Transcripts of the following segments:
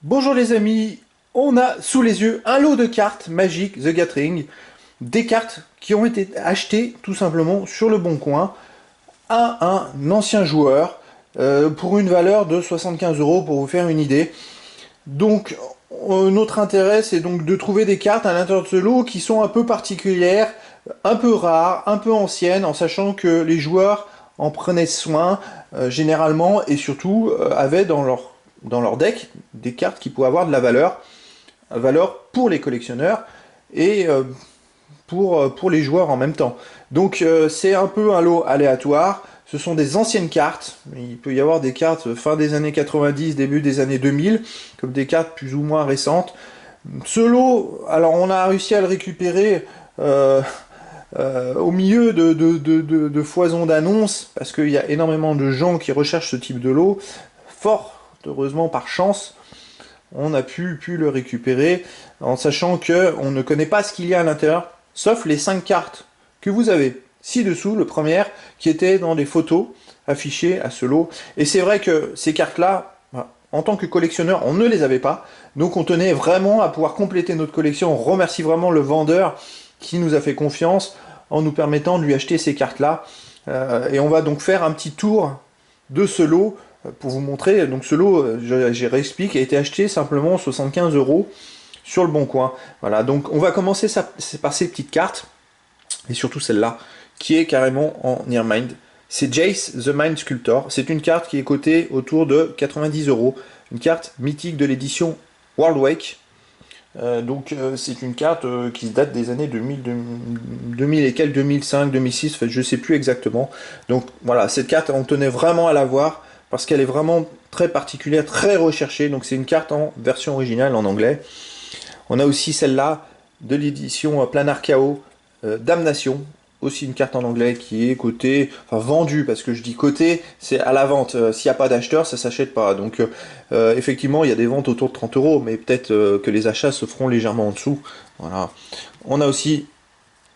Bonjour les amis, on a sous les yeux un lot de cartes Magic The Gathering, des cartes qui ont été achetées tout simplement sur le Bon Coin à un ancien joueur pour une valeur de 75 euros pour vous faire une idée. Donc notre intérêt c'est donc de trouver des cartes à l'intérieur de ce lot qui sont un peu particulières, un peu rares, un peu anciennes, en sachant que les joueurs en prenaient soin généralement et surtout avaient dans leur deck des cartes qui pouvaient avoir de la valeur pour les collectionneurs et pour les joueurs en même temps. Donc c'est un peu un lot aléatoire. Ce sont des anciennes cartes. Il peut y avoir des cartes fin des années 90, début des années 2000, comme des cartes plus ou moins récentes. Ce lot, alors on a réussi à le récupérer au milieu de foisons d'annonces, parce qu'il y a énormément de gens qui recherchent ce type de lot. Fort heureusement par chance, on a pu le récupérer en sachant que on ne connaît pas ce qu'il y a à l'intérieur, sauf les 5 cartes que vous avez ci-dessous, le premier, qui était dans des photos affichées à ce lot. Et c'est vrai que ces cartes-là, en tant que collectionneur, on ne les avait pas, donc on tenait vraiment à pouvoir compléter notre collection. On remercie vraiment le vendeur qui nous a fait confiance en nous permettant de lui acheter ces cartes-là. Et on va donc faire un petit tour de ce lot pour vous montrer. Donc ce lot, j'ai réexpliqué, a été acheté simplement 75 euros sur le Bon Coin. Voilà, donc on va commencer par ces petites cartes, et surtout celle-là, qui est carrément en Nearmind. C'est Jace the Mind Sculptor. C'est une carte qui est cotée autour de 90 euros. Une carte mythique de l'édition World Wake. C'est une carte qui date des années 2000, 2000 et quelques, 2005, 2006, je ne sais plus exactement. Donc voilà, cette carte, on tenait vraiment à la voir parce qu'elle est vraiment très particulière, très recherchée. Donc c'est une carte en version originale en anglais. On a aussi celle-là de l'édition Planar Chaos, Damnation, aussi une carte en anglais qui est cotée, enfin vendue, parce que je dis cotée, c'est à la vente. S'il n'y a pas d'acheteur, ça s'achète pas. Donc effectivement, il y a des ventes autour de 30 euros, mais peut-être que les achats se feront légèrement en dessous. Voilà. On a aussi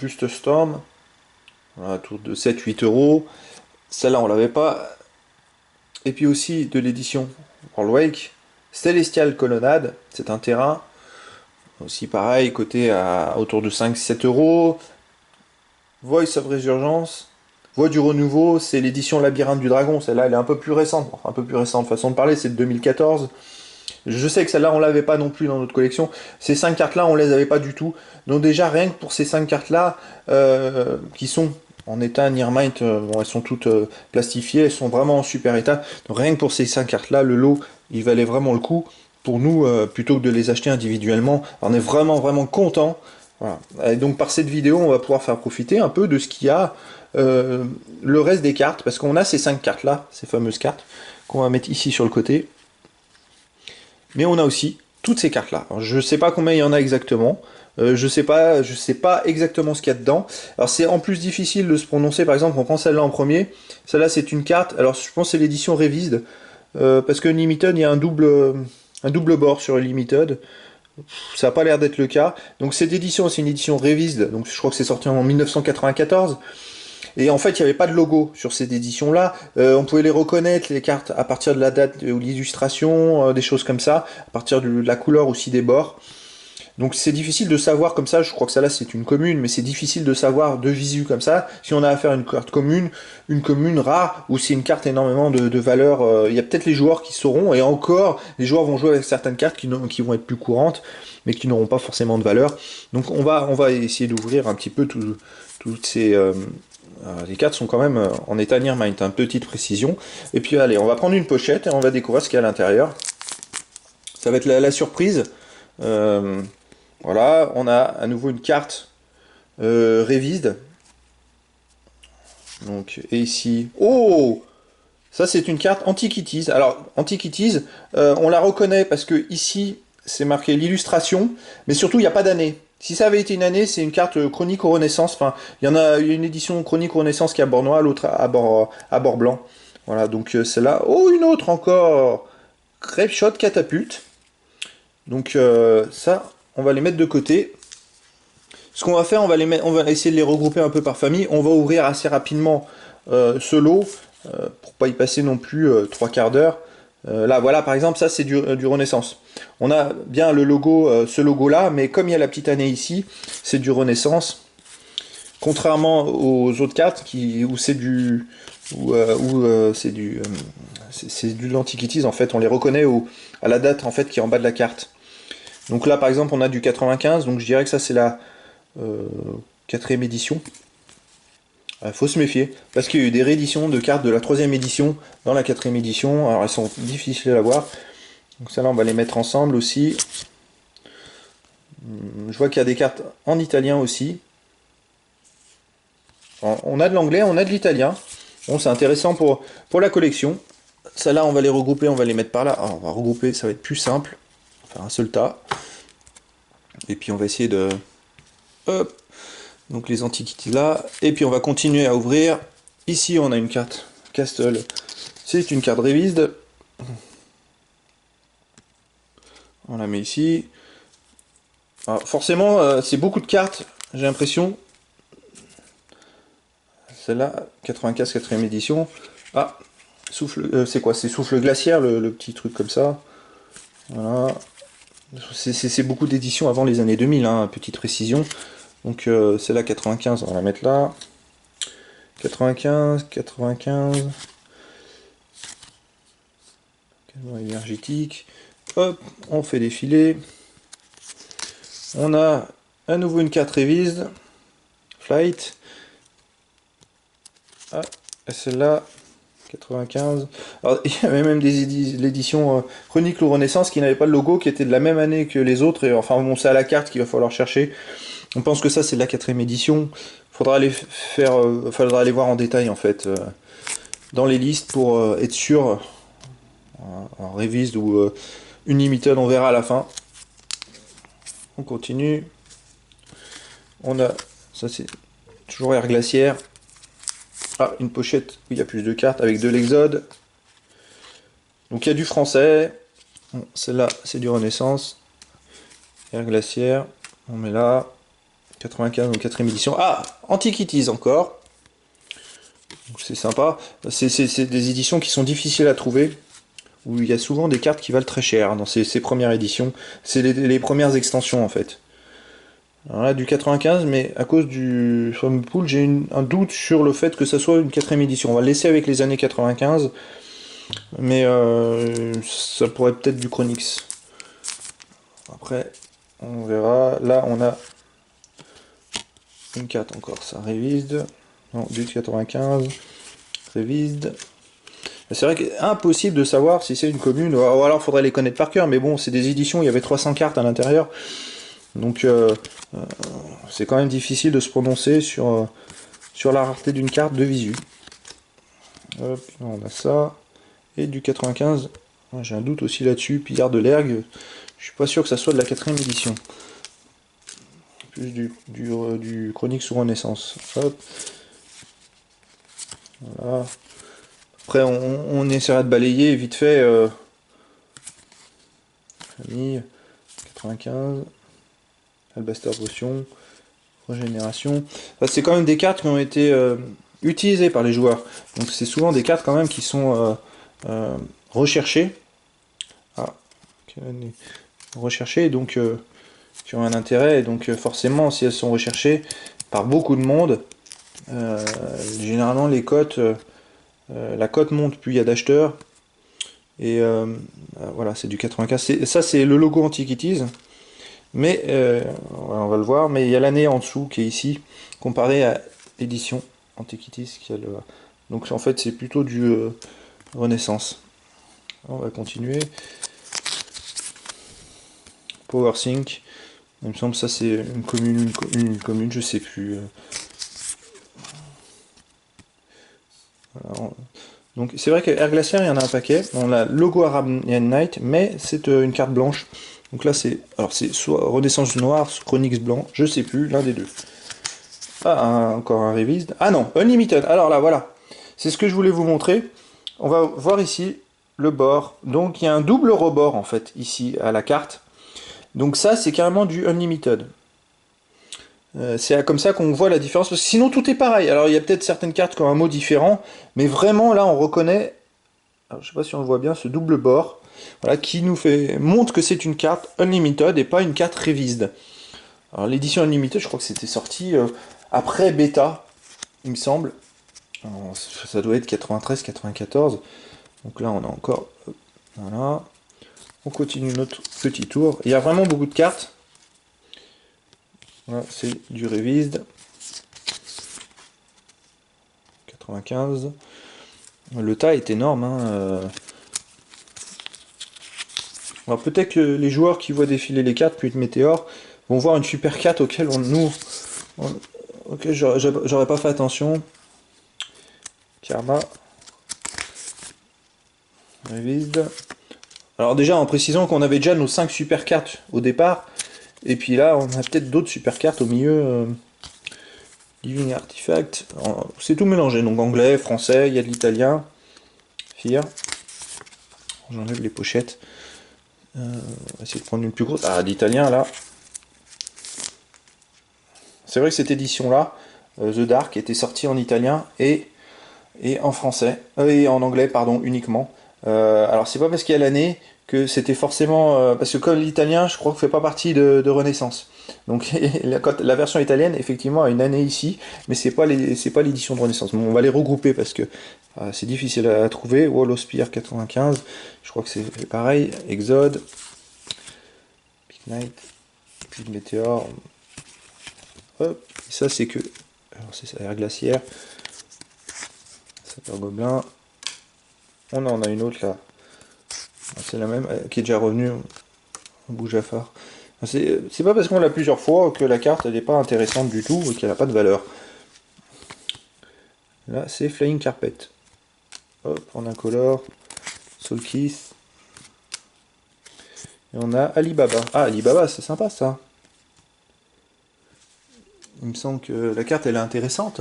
Just Storm, voilà, autour de 7-8 euros. Celle-là, on l'avait pas. Et puis aussi de l'édition World Wake, Celestial Colonnade, c'est un terrain. Aussi pareil, coté à autour de 5-7 euros. Voice of Résurgence, Voix du Renouveau, c'est l'édition Labyrinthe du Dragon. Celle-là, elle est un peu plus récente. Enfin, un peu plus récente, façon de parler, c'est de 2014. Je sais que celle-là, on l'avait pas non plus dans notre collection. Ces 5 cartes-là, on les avait pas du tout. Donc déjà, rien que pour ces 5 cartes-là, qui sont en état Nearmind, bon, elles sont toutes plastifiées, elles sont vraiment en super état. Donc rien que pour ces 5 cartes-là, le lot, il valait vraiment le coup pour nous, plutôt que de les acheter individuellement. On est vraiment content. Voilà. Et donc par cette vidéo, on va pouvoir faire profiter un peu de ce qu'il y a, le reste des cartes, parce qu'on a ces 5 cartes-là, ces fameuses cartes, qu'on va mettre ici sur le côté. Mais on a aussi toutes ces cartes-là. Je ne sais pas combien il y en a exactement. Je sais pas exactement ce qu'il y a dedans. Alors c'est en plus difficile de se prononcer. Par exemple, on prend celle-là en premier. Celle-là, c'est une carte. Alors je pense que c'est l'édition Revised. Parce que Limited, il y a un double bord sur Limited. Ça n'a pas l'air d'être le cas. Donc cette édition, c'est une édition Revised. Donc je crois que c'est sorti en 1994. Et en fait, il n'y avait pas de logo sur cette édition-là. On pouvait les reconnaître, les cartes, à partir de la date ou l'illustration, des choses comme ça, à partir de la couleur aussi des bords. Donc c'est difficile de savoir comme ça, je crois que ça là c'est une commune, mais c'est difficile de savoir de visu comme ça, si on a affaire à une commune rare, ou c'est une carte énormément de valeur. Il y a peut-être les joueurs qui sauront, et encore, les joueurs vont jouer avec certaines cartes qui vont être plus courantes, mais qui n'auront pas forcément de valeur. Donc on va essayer d'ouvrir un petit peu toutes ces... les cartes sont quand même en état Nearmind, hein, petite précision. Et puis allez, on va prendre une pochette et on va découvrir ce qu'il y a à l'intérieur. Ça va être la surprise. Voilà, on a à nouveau une carte Revised. Donc, et ici... Oh! Ça, c'est une carte Antiquities. Alors, Antiquities, on la reconnaît parce que ici, c'est marqué l'illustration, mais surtout, il n'y a pas d'année. Si ça avait été une année, c'est une carte Chronique aux Renaissance. Enfin, il y en a une édition Chronique aux Renaissance qui est à bord noir, l'autre à bord blanc. Voilà, donc celle-là. Oh, une autre encore! Grape Shot Catapulte. Donc, ça, on va les mettre de côté. Ce qu'on va faire, on va essayer de les regrouper un peu par famille. On va ouvrir assez rapidement ce lot pour pas y passer non plus 3 quarts d'heure. Là, voilà, par exemple, ça c'est du Renaissance. On a bien le logo, ce logo-là, mais comme il y a la petite année ici, c'est du Renaissance. Contrairement aux autres cartes où c'est du, c'est de l'Antiquities en fait. On les reconnaît à la date en fait qui est en bas de la carte. Donc là, par exemple, on a du 95, donc je dirais que ça c'est la euh, quatrième édition. Faut se méfier, parce qu'il y a eu des rééditions de cartes de la troisième édition dans la quatrième édition. Alors elles sont difficiles à voir. Donc ça là, on va les mettre ensemble aussi. Je vois qu'il y a des cartes en italien aussi. Alors, on a de l'anglais, on a de l'italien. Bon, c'est intéressant pour la collection. Celles-là, on va les regrouper, on va les mettre par là. Alors, on va regrouper, ça va être plus simple. On va faire un seul tas. Et puis on va essayer de... Hop. Donc les antiquités là. Et puis on va continuer à ouvrir. Ici, on a une carte Castle. C'est une carte révise. On la met ici. Alors, forcément, c'est beaucoup de cartes, j'ai l'impression. Celle-là, 95 4ème édition. Ah, souffle, c'est quoi? C'est souffle glaciaire, le petit truc comme ça. Voilà. C'est beaucoup d'éditions avant les années 2000, hein, petite précision. Donc celle-là, 95, on va la mettre là. 95, 95. Canon énergétique. Hop, on fait défiler. On a à nouveau une carte révise. Flight. Ah, celle-là, 95. Alors, il y avait même l'édition Chronicle ou Renaissance qui n'avait pas le logo, qui était de la même année que les autres. Et enfin, bon, c'est à la carte qu'il va falloir chercher. On pense que ça, c'est de la quatrième édition. Faudra faudra aller voir en détail, en fait, dans les listes pour être sûr. En Revised ou Unlimited, on verra à la fin. On continue. On a, ça c'est toujours Air Glaciaire. Ah, une pochette où il y a plus de cartes avec de l'Exode. Donc il y a du français. Bon, celle-là, c'est du Renaissance. Air Glaciaire. On met là. 95 en 4ème édition. Ah, Antiquities encore. C'est sympa. C'est des éditions qui sont difficiles à trouver. Où il y a souvent des cartes qui valent très cher dans ces premières éditions. C'est les premières extensions en fait. Alors là, du 95, mais à cause du Swamp Pool, j'ai un doute sur le fait que ça soit une quatrième édition. On va le laisser avec les années 95, mais ça pourrait peut-être du Chronix. Après, on verra. Là, on a une carte encore, ça Revised. Non, du 95, Revised. C'est vrai que impossible de savoir si c'est une commune, ou alors il faudrait les connaître par cœur, mais bon, c'est des éditions, il y avait 300 cartes à l'intérieur. Donc c'est quand même difficile de se prononcer sur la rareté d'une carte de visu. Hop, là on a ça. Et du 95, j'ai un doute aussi là-dessus. Pillard de l'Ergue, je suis pas sûr que ça soit de la quatrième édition. Plus du Chronique sous Renaissance. Hop. Voilà. Après on essaiera de balayer vite fait. Famille, 95. Albaster Potion, Régénération. C'est quand même des cartes qui ont été utilisées par les joueurs. Donc c'est souvent des cartes quand même qui sont recherchées. Ah, recherchées, donc qui ont un intérêt. Et donc forcément, si elles sont recherchées par beaucoup de monde, généralement les cotes, la cote monte plus il y a d'acheteurs. Et voilà, c'est du 95. Ça c'est le logo Antiquities. Mais, on va le voir, mais il y a l'année en dessous qui est ici, comparé à l'édition Antiquities. Donc en fait c'est plutôt du Renaissance. On va continuer. PowerSync. Il me semble que ça c'est une commune, je sais plus. Voilà. Donc c'est vrai qu'Air Glaciaire, il y en a un paquet. On a logo Arabian Night, mais c'est une carte blanche. Donc là c'est soit Renaissance noire, soit Chronix blanc, je sais plus, l'un des deux. Ah, encore un Revised. Ah non, Unlimited. Alors là, voilà. C'est ce que je voulais vous montrer. On va voir ici le bord. Donc il y a un double rebord en fait ici à la carte. Donc ça c'est carrément du Unlimited. C'est comme ça qu'on voit la différence, parce que sinon tout est pareil. Alors il y a peut-être certaines cartes qui ont un mot différent, mais vraiment là on reconnaît Alors, je sais pas si on le voit bien, ce double bord, voilà, qui montre que c'est une carte Unlimited et pas une carte Revised. Alors l'édition Unlimited, je crois que c'était sorti après bêta, il me semble. Alors, ça doit être 93-94. Donc là, on a encore... Voilà. On continue notre petit tour. Il y a vraiment beaucoup de cartes. Voilà, c'est du Revised. 95. Le tas est énorme. Hein. Alors peut-être que les joueurs qui voient défiler les cartes, puis de Météor, vont voir une super carte auquel auquel j'aurais pas fait attention. Karma. Revised. Alors déjà en précisant qu'on avait déjà nos 5 super cartes au départ, et puis là on a peut-être d'autres super cartes au milieu. Living Artifact, c'est tout mélangé, donc anglais, français, il y a de l'italien. Fear. J'enlève les pochettes. On va essayer de prendre une plus grosse. Ah, l'italien là. C'est vrai que cette édition là, The Dark, était sortie en italien et en français, et en anglais, pardon, uniquement. Alors c'est pas parce qu'il y a l'année que c'était forcément... parce que comme l'italien, je crois que fait pas partie de Renaissance. Donc la version italienne, effectivement, a une année ici, mais c'est pas l'édition de Renaissance. Bon, on va les regrouper parce que c'est difficile à trouver. Wall of Spear 95, je crois que c'est pareil. Exode, Big Knight, puis Météor. Hop, et ça c'est que... Alors c'est ça, Air Glaciaire. Sapeur Gobelin. On en a une autre là. C'est la même, qui est déjà revenue. Bouge à phare. C'est pas parce qu'on l'a plusieurs fois que la carte n'est pas intéressante du tout et qu'elle n'a pas de valeur. Là c'est Flying Carpet. Hop, en incolore. Soul Kiss. Et on a Alibaba. Ah, Alibaba, c'est sympa ça. Il me semble que la carte elle est intéressante.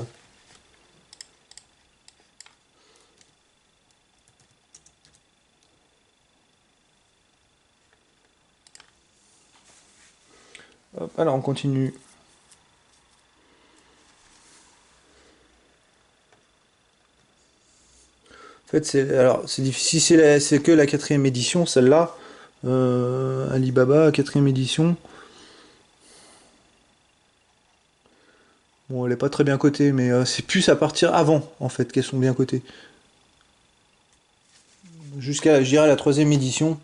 Hop, alors on continue. En fait, c'est difficile, c'est que la 4ème édition, celle-là. Alibaba, 4ème édition. Bon, elle est pas très bien cotée, mais c'est plus à partir avant, en fait, qu'elles sont bien cotées. Jusqu'à, je dirais, la 3ème édition.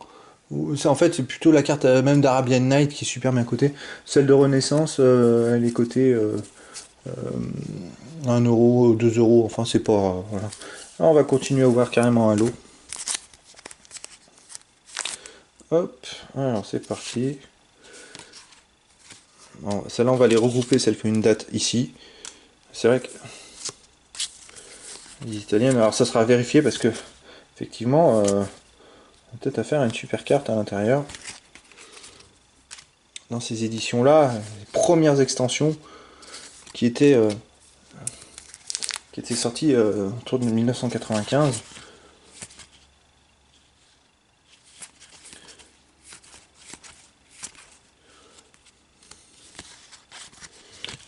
En fait, c'est plutôt la carte même d'Arabian Night qui est super bien cotée. Celle de Renaissance, elle est cotée 1 euro, 2 euros, enfin, c'est pas... voilà. Alors, on va continuer à ouvrir carrément un lot. Hop, alors c'est parti. Bon, celle-là, on va les regrouper, celle qui a une date ici. C'est vrai que les italiennes, alors ça sera vérifié parce que effectivement, on a peut-être à faire une super carte à l'intérieur. Dans ces éditions-là, les premières extensions qui étaient sorties autour de 1995.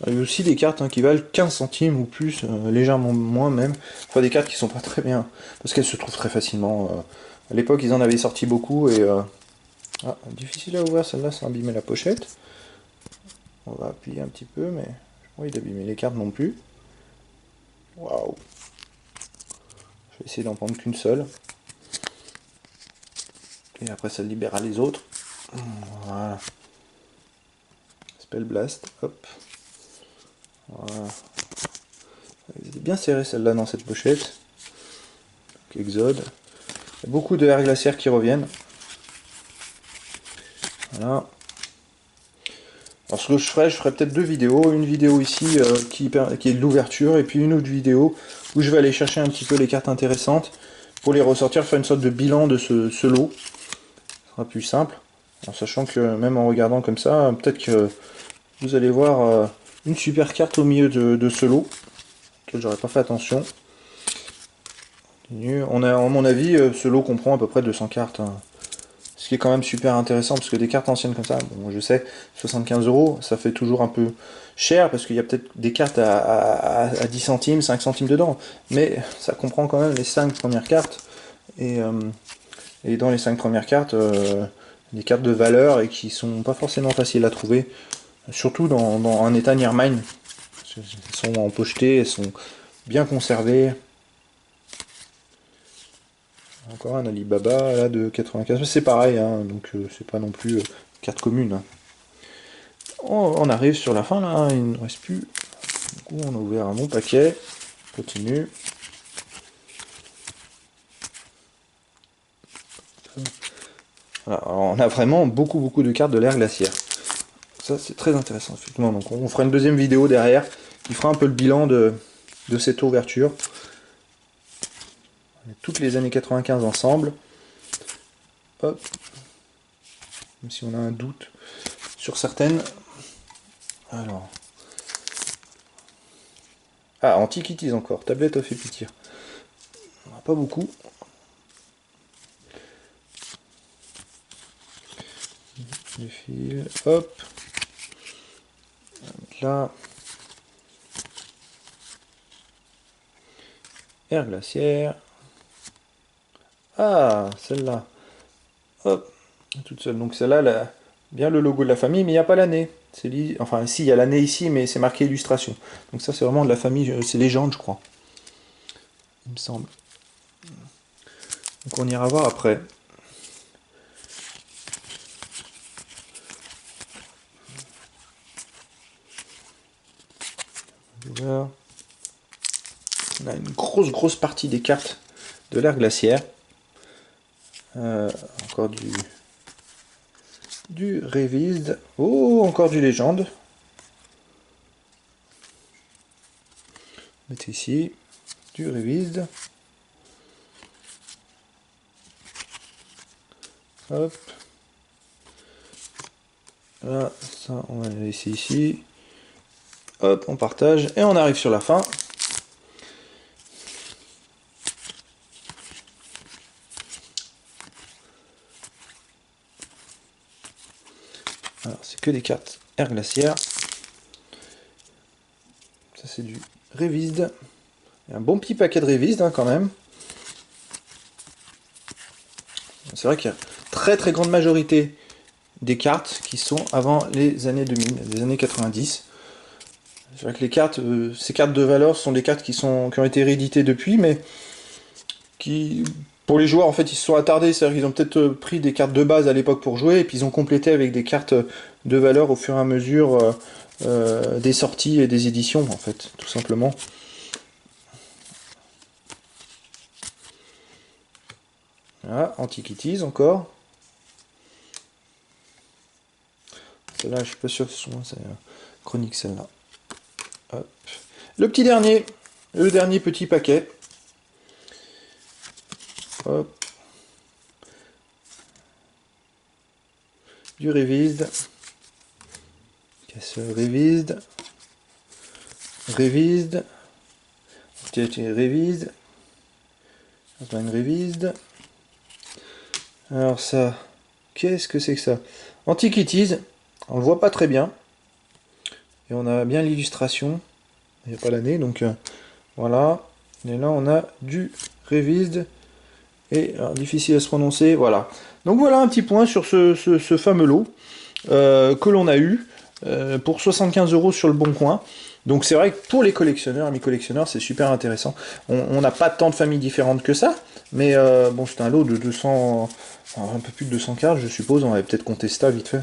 Il y a aussi des cartes qui valent 15 centimes ou plus, légèrement moins même. Enfin des cartes qui sont pas très bien, parce qu'elles se trouvent très facilement. À l'époque ils en avaient sorti beaucoup et... Ah, difficile à ouvrir celle-là sans abîmer la pochette. On va appuyer un petit peu, mais j'ai pas envie d'abîmer les cartes non plus. Waouh! Je vais essayer d'en prendre qu'une seule. Et après ça libérera les autres. Voilà. Spell Blast, hop. Voilà. Elle était bien serrée celle-là dans cette pochette. Donc, Exode. Il y a beaucoup de air glaciaires qui reviennent. Voilà. Alors ce que je ferai peut-être 2 vidéos. Une vidéo ici qui est de l'ouverture et puis une autre vidéo où je vais aller chercher un petit peu les cartes intéressantes pour les ressortir, faire une sorte de bilan de ce lot. Ce sera plus simple. En sachant que même en regardant comme ça, peut-être que vous allez voir une super carte au milieu de ce lot, que j'aurais pas fait attention. On a, à mon avis, ce lot comprend à peu près 200 cartes. Hein. Ce qui est quand même super intéressant, parce que des cartes anciennes comme ça, bon, je sais, 75 €, ça fait toujours un peu cher, parce qu'il y a peut-être des cartes à 10 centimes, 5 centimes dedans. Mais ça comprend quand même les 5 premières cartes. et dans les 5 premières cartes, des cartes de valeur et qui sont pas forcément faciles à trouver, surtout dans un état Nearmine. Elles sont empochetées, elles sont bien conservées. Encore un Alibaba là de 95, c'est pareil, hein, donc c'est pas non plus carte commune. Hein. On arrive sur la fin là, hein, il ne reste plus. Du coup, on a ouvert un bon paquet. On continue. Voilà, alors on a vraiment beaucoup de cartes de l'ère glaciaire. Ça c'est très intéressant effectivement. Donc on fera une deuxième vidéo derrière qui fera un peu le bilan de cette ouverture. Toutes les années 95 ensemble. Hop. Même si on a un doute sur certaines. Alors. Ah, Antiquities encore. Tablet of Epicure. Pas beaucoup. Les fils. Hop. Là. Air glaciaire. Ah, celle-là. Hop. Toute seule. Donc celle-là, elle a bien le logo de la famille, mais il n'y a pas l'année. Enfin, si, il y a l'année ici, mais c'est marqué illustration. Donc ça, c'est vraiment de la famille, c'est légende, je crois. Il me semble. Donc on ira voir après. On a une grosse partie des cartes de l'ère glaciaire. Encore du Revised. Oh, encore du Légende. Mettez ici du Revised. Hop. Là, ça, on va le laisser ici. Hop, on partage et on arrive sur la fin. Alors, c'est que des cartes air glaciaire. Ça, c'est du Revised. Un bon petit paquet de Revised hein, quand même. C'est vrai qu'il y a très grande majorité des cartes qui sont avant les années 2000, les années 90. C'est vrai que les cartes, ces cartes de valeur sont des cartes qui ont été rééditées depuis, mais qui, pour les joueurs, en fait, ils se sont attardés. C'est-à-dire qu'ils ont peut-être pris des cartes de base à l'époque pour jouer, et puis ils ont complété avec des cartes de valeur au fur et à mesure des sorties et des éditions, en fait, tout simplement. Voilà, Antiquities encore. Celle-là, je suis pas sûr que c'est chronique, celle-là. Le petit dernier, le dernier petit paquet. Hop. Du Revised. Casseur Revised. Revised. Revised. Une Revised. Alors ça, qu'est-ce que c'est que ça? Antiquities. On le voit pas très bien. Et on a bien l'illustration. Il n'y a pas l'année, donc voilà. Et là, on a du Revised. Et alors, difficile à se prononcer, voilà. Donc voilà un petit point sur ce fameux lot que l'on a eu pour 75 € sur le Bon Coin. Donc c'est vrai que pour les collectionneurs, amis collectionneurs, c'est super intéressant. On n'a pas tant de familles différentes que ça, mais bon, c'est un lot de 200, un peu plus de 200 cartes, je suppose. On va peut-être compter ça vite fait.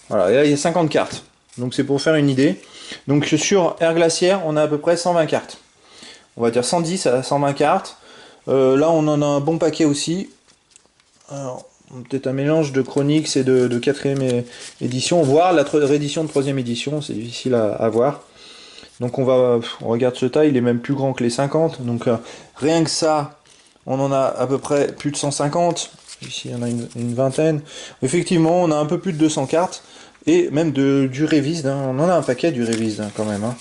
Voilà, et là il y a 50 cartes. Donc c'est pour faire une idée. Donc sur Air Glaciaire, on a à peu près 120 cartes. On va dire 110 à 120 cartes. Là on en a un bon paquet aussi. Peut-être un mélange de Chronix et de 4ème édition, voire la réédition de 3ème édition, c'est difficile à voir. Donc on regarde ce taille, il est même plus grand que les 50. Donc rien que ça, on en a à peu près plus de 150. Ici, il y en a une vingtaine. Effectivement, on a un peu plus de 200 cartes. Et même du Revised. Hein. On en a un paquet du Revised hein, quand même. Hein.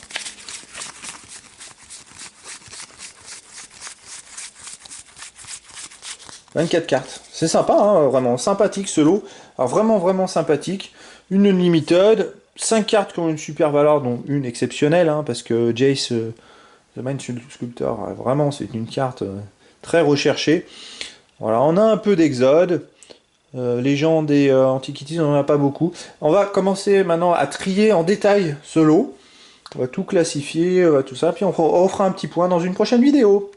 24 cartes. C'est sympa, hein, vraiment sympathique ce lot. Alors vraiment, vraiment sympathique. Une Unlimited, 5 cartes qui ont une super valeur, dont une exceptionnelle, hein, parce que Jace, The Mind Sculptor, vraiment c'est une carte très recherchée. Voilà, on a un peu d'Exode. Légende et Antiquities, on n'en a pas beaucoup. On va commencer maintenant à trier en détail ce lot. On va tout classifier, tout ça, puis on fera un petit point dans une prochaine vidéo.